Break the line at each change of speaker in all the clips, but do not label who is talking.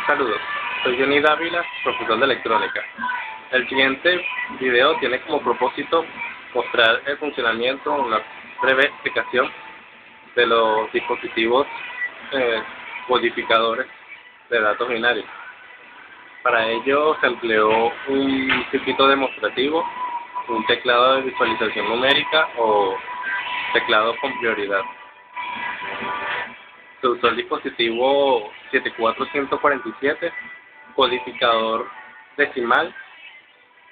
Saludos, soy Johnny Dávila, profesor de electrónica. El siguiente video tiene como propósito mostrar el funcionamiento, una breve explicación de los dispositivos codificadores de datos binarios. Para ello se empleó un circuito demostrativo, un teclado de visualización numérica o teclado con prioridad. Se usó el dispositivo 74147, codificador decimal,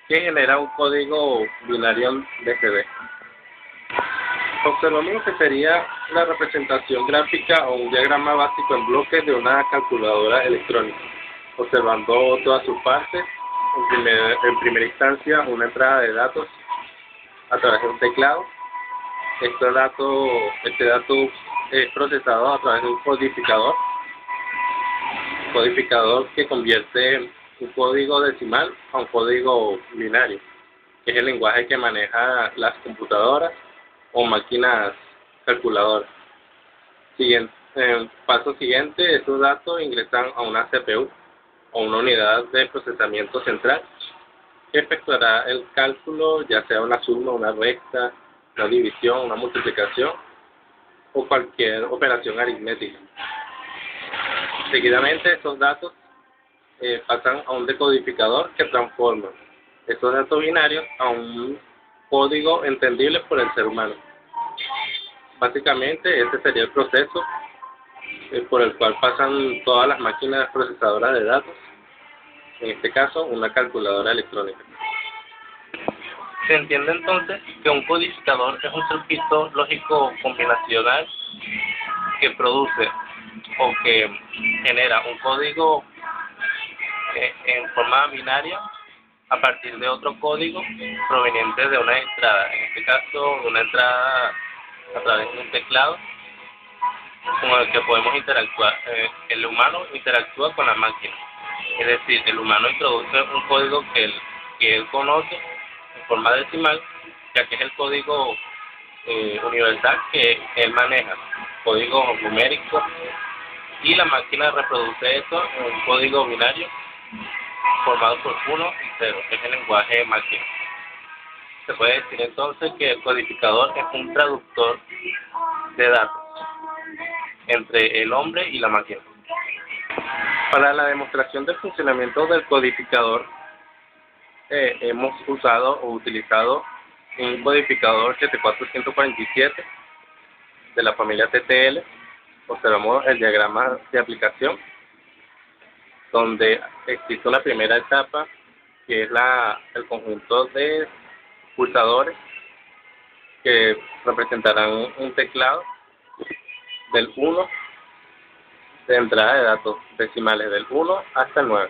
que genera un código binario DCB. Observamos lo que sería la representación gráfica o un diagrama básico en bloques de una calculadora electrónica, observando todas sus partes. En primera instancia, una entrada de datos a través de un teclado. Este dato es procesado a través de un codificador que convierte un código decimal a un código binario, que es el lenguaje que maneja las computadoras o máquinas calculadoras. Paso siguiente, estos datos ingresan a una CPU o una unidad de procesamiento central que efectuará el cálculo, ya sea una suma, una resta, una división, una multiplicación o cualquier operación aritmética. Seguidamente, estos datos pasan a un decodificador que transforma estos datos binarios a un código entendible por el ser humano. Básicamente, este sería el proceso por el cual pasan todas las máquinas procesadoras de datos, en este caso una calculadora electrónica. Se entiende entonces que un codificador es un circuito lógico combinacional que produce o que genera un código en forma binaria a partir de otro código proveniente de una entrada, en este caso una entrada a través de un teclado con el que podemos interactuar. El humano interactúa con la máquina, es decir, el humano introduce un código que él conoce en forma decimal, ya que es el código universal que él maneja, código numérico, y la máquina reproduce eso en un código binario formado por 1 y 0, que es el lenguaje máquina. Se puede decir entonces que el codificador es un traductor de datos entre el hombre y la máquina. Para la demostración del funcionamiento del codificador, hemos usado o utilizado un codificador 74147 de la familia TTL. Observamos el diagrama de aplicación, donde existe una primera etapa que es el conjunto de pulsadores que representarán un teclado del 1 de entrada de datos decimales del 1 hasta el 9.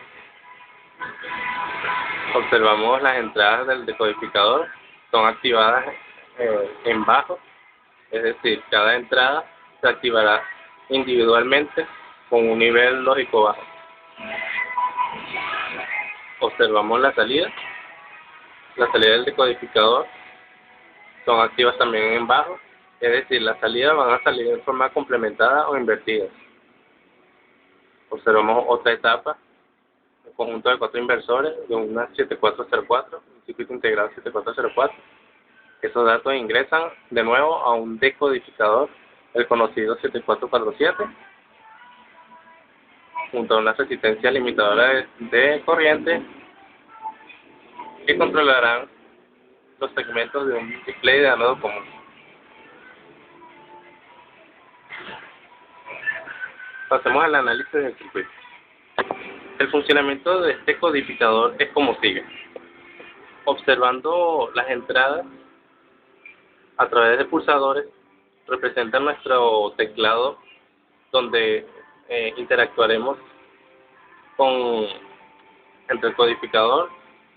Observamos las entradas del decodificador, son activadas en bajo, es decir, cada entrada se activará individualmente con un nivel lógico bajo. Observamos la salida del decodificador, son activas también en bajo, es decir, las salidas van a salir en forma complementada o invertida. Observamos otra etapa, un conjunto de 4 inversores de una 7404, un circuito integrado 7404. Esos datos ingresan de nuevo a un decodificador, el conocido 7447, junto a una resistencia limitadora de corriente que controlarán los segmentos de un display de ánodo común. Pasemos al análisis del circuito. El funcionamiento de este codificador es como sigue. Observando las entradas a través de pulsadores, representa nuestro teclado donde interactuaremos entre el codificador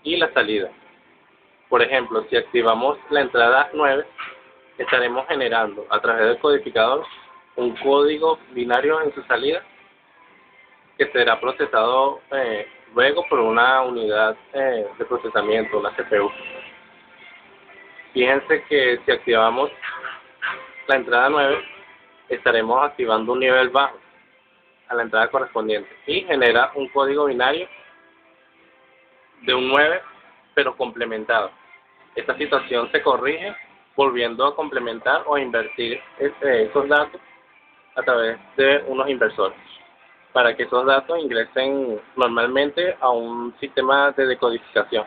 y la salida. Por ejemplo, si activamos la entrada 9, estaremos generando a través del codificador un código binario en su salida que será procesado luego por una unidad de procesamiento, una CPU. Fíjense que si activamos la entrada 9, estaremos activando un nivel bajo. a la entrada correspondiente y genera un código binario de un 9, pero complementado. Esta situación se corrige volviendo a complementar o invertir esos datos a través de unos inversores, para que esos datos ingresen normalmente a un sistema de decodificación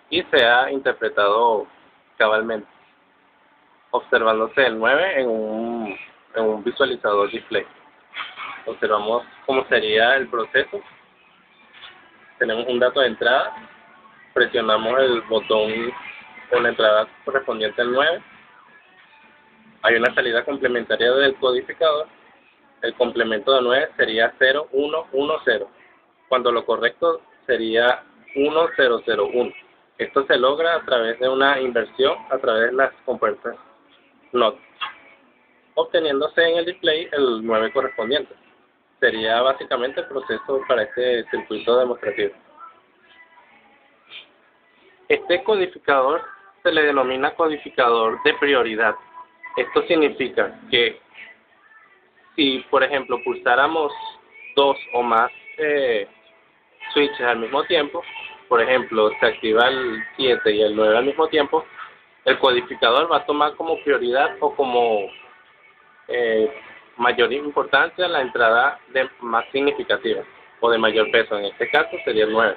y sea interpretado cabalmente, observándose el 9 en un visualizador display. Observamos cómo sería el proceso. Tenemos un dato de entrada, presionamos el botón con la entrada correspondiente al 9. Hay una salida complementaria del codificador. El complemento de 9 sería 0, 1, 1, 0, cuando lo correcto sería 1, 0, 0, 1. Esto se logra a través de una inversión a través de las compuertas NOT, obteniéndose en el display el 9 correspondiente. Sería básicamente el proceso para este circuito demostrativo. Este codificador se le denomina codificador de prioridad. Esto significa que si, por ejemplo, pulsáramos 2 o más switches al mismo tiempo, por ejemplo, se activa el 7 y el 9 al mismo tiempo, el codificador va a tomar como prioridad o como mayor importancia la entrada más significativa o de mayor peso. En este caso sería el 9.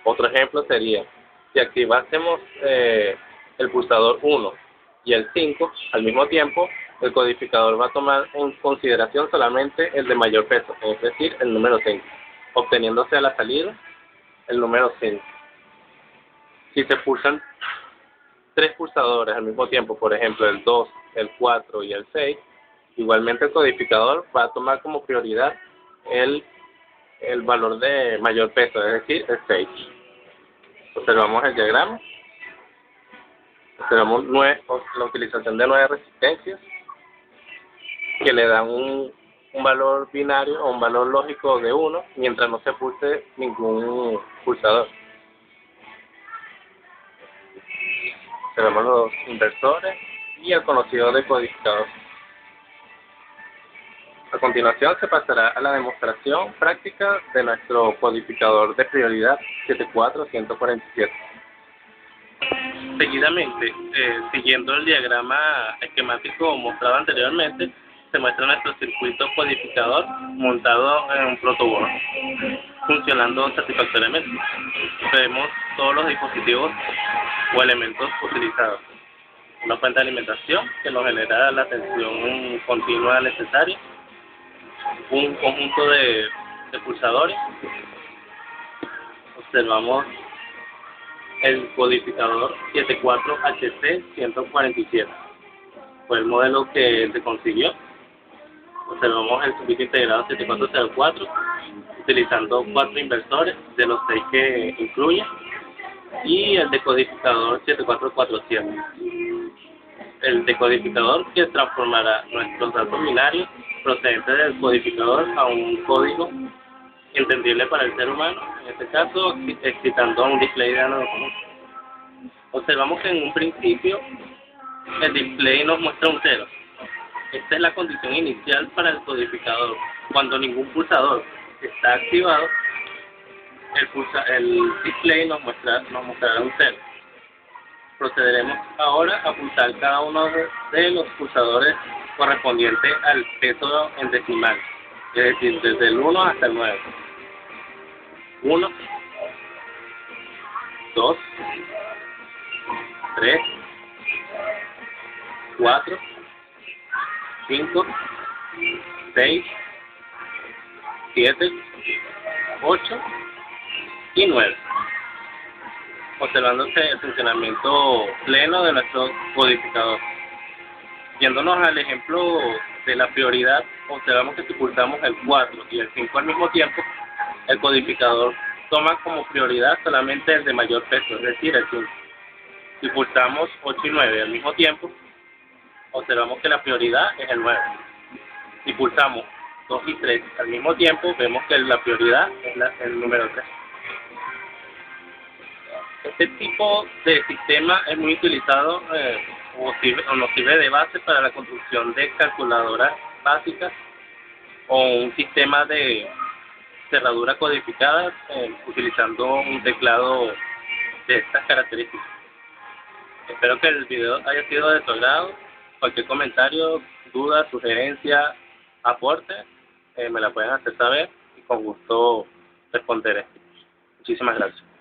Otro ejemplo sería, si activásemos el pulsador 1 y el 5 al mismo tiempo, el codificador va a tomar en consideración solamente el de mayor peso, es decir, el número 5, obteniéndose a la salida el número 5. Si se pulsan 3 pulsadores al mismo tiempo, por ejemplo el 2, el 4 y el 6, igualmente el codificador va a tomar como prioridad el valor de mayor peso, es decir, el 6. Observamos el diagrama. Observamos la utilización de 9 resistencias que le dan un valor binario o un valor lógico de 1 mientras no se pulse ningún pulsador. Observamos los inversores y el conocido decodificador. A continuación se pasará a la demostración práctica de nuestro codificador de prioridad 74147. Seguidamente, siguiendo el diagrama esquemático mostrado anteriormente, se muestra nuestro circuito codificador montado en un protoboard, funcionando satisfactoriamente. Vemos todos los dispositivos o elementos utilizados. Una fuente de alimentación que nos genera la tensión continua necesaria, un conjunto de pulsadores. Observamos el codificador 74HC147. Fue el modelo que se consiguió. Observamos el circuito integrado 7404, utilizando 4 inversores de los 6 que incluye, y el decodificador 7447. El decodificador que transformará nuestros datos binarios procedentes del codificador a un código entendible para el ser humano, en este caso excitando a un display de ánodo común. Observamos que en un principio el display nos muestra un 0. Esta es la condición inicial para el codificador. Cuando ningún pulsador está activado, el display nos mostrará un 0. Procederemos ahora a pulsar cada uno de los pulsadores correspondientes al peso en decimal, es decir, desde el 1 hasta el 9. 1, 2, 3, 4, 5, 6, 7, 8 y 9. Observándose el funcionamiento pleno de nuestro codificador. Yéndonos al ejemplo de la prioridad, observamos que si pulsamos el 4 y el 5 al mismo tiempo, el codificador toma como prioridad solamente el de mayor peso, es decir, el 5. Si pulsamos 8 y 9 al mismo tiempo, observamos que la prioridad es el 9. Si pulsamos 2 y 3 al mismo tiempo, vemos que la prioridad es el número 3. Este tipo de sistema es muy utilizado o nos sirve de base para la construcción de calculadoras básicas o un sistema de cerradura codificada utilizando un teclado de estas características. Espero que el video haya sido de su agrado. Cualquier comentario, duda, sugerencia, aporte, me la pueden hacer saber y con gusto responderé. Muchísimas gracias.